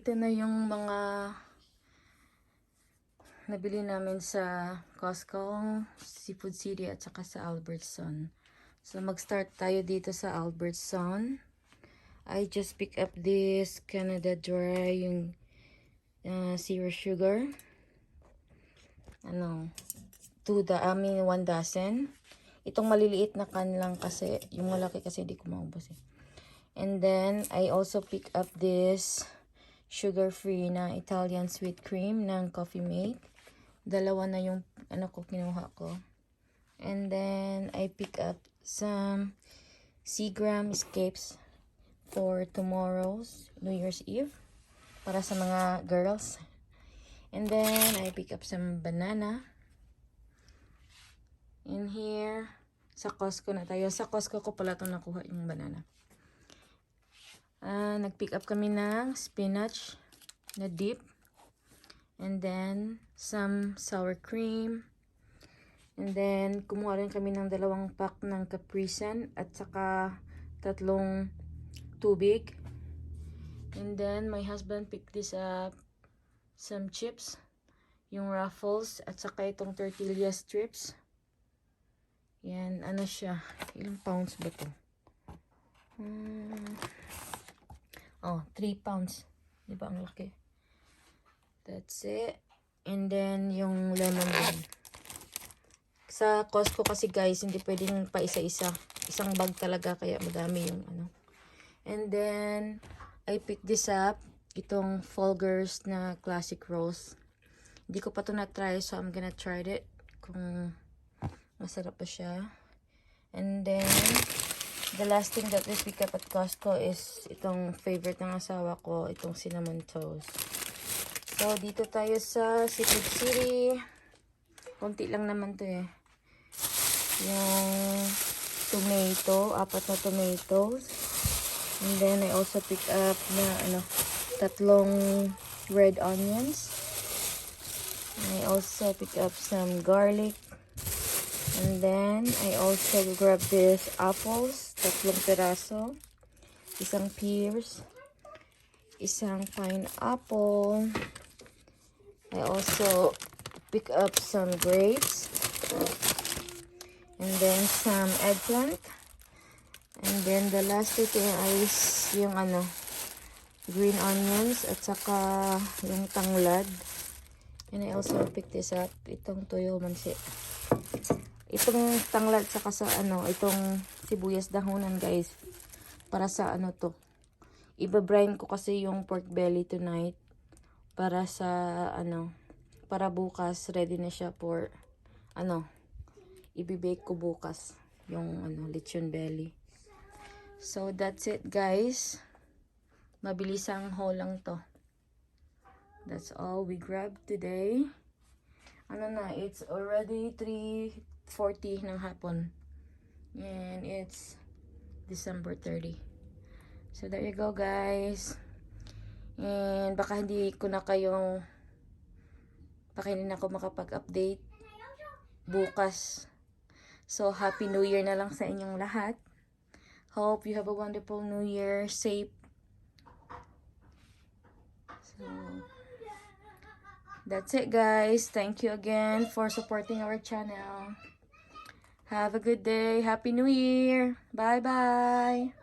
ito na yung mga nabili namin sa Costco, Seafood City at saka sa Albertson. So mag-start tayo dito sa Albertson. I just pick up this Canada Dry, yung zero sugar. 1 dozen. Itong maliliit na can lang kasi, yung malaki kasi hindi ko maubos eh. And then, I also pick up this sugar-free na Italian sweet cream ng Coffee Mate. Dalawa na yung kinuha ko. And then, I pick up some Seagram Escapes for tomorrow's New Year's Eve. Para sa mga girls. And then, I pick up some banana. In here, sa Costco na tayo. Sa Costco ko pala ito nakuha yung banana. Nag-pick up kami ng spinach na dip. And then, some sour cream. And then, kumuha rin kami ng 2 pack ng Caprisan at saka 3 tubig. And then, my husband picked this up. Some chips. Yung Ruffles at saka itong tortilla strips. Yan, ano siya? Ilang pounds ba to? 3 pounds. Di ba ang laki? That's it. And then, yung lemon din. Sa Costco kasi guys, hindi pwedeng pa isa-isa. Isang bag talaga, kaya madami yung ano. And then, I picked this up. Itong Folgers na Classic Rose. Hindi ko pa ito na-try, so I'm gonna try it. Kung masarap pa siya. And then, the last thing that we pick up at Costco is itong favorite ng asawa ko, itong cinnamon toast. So, dito tayo sa Seafood City. Konti lang naman to eh. Yung tomato, 4 na tomatoes. And then, I also pick up na 3 red onions. And I also pick up some garlic. And then, I also grab this apples, 3 piraso, isang pears, isang pineapple. I also pick up some grapes, and then some eggplant. And then, the last thing is yung green onions, at saka yung tanglad. And I also pick this up, itong toyo mansi. Itong tanglad saka sa itong sibuyas dahonan guys. Para sa to. Iba-brine ko kasi yung pork belly tonight. Para sa para bukas ready na siya for ibibake ko bukas yung lechon belly. So that's it guys. Mabilisang haul lang to. That's all we grabbed today. It's already 3:40 ng hapon. And it's December 30. So there you go guys. And baka hindi na ako makapag-update bukas. So Happy New Year na lang sa inyong lahat. Hope you have a wonderful New Year. Safe. So that's it guys. Thank you again for supporting our channel. Have a good day. Happy New Year. Bye bye.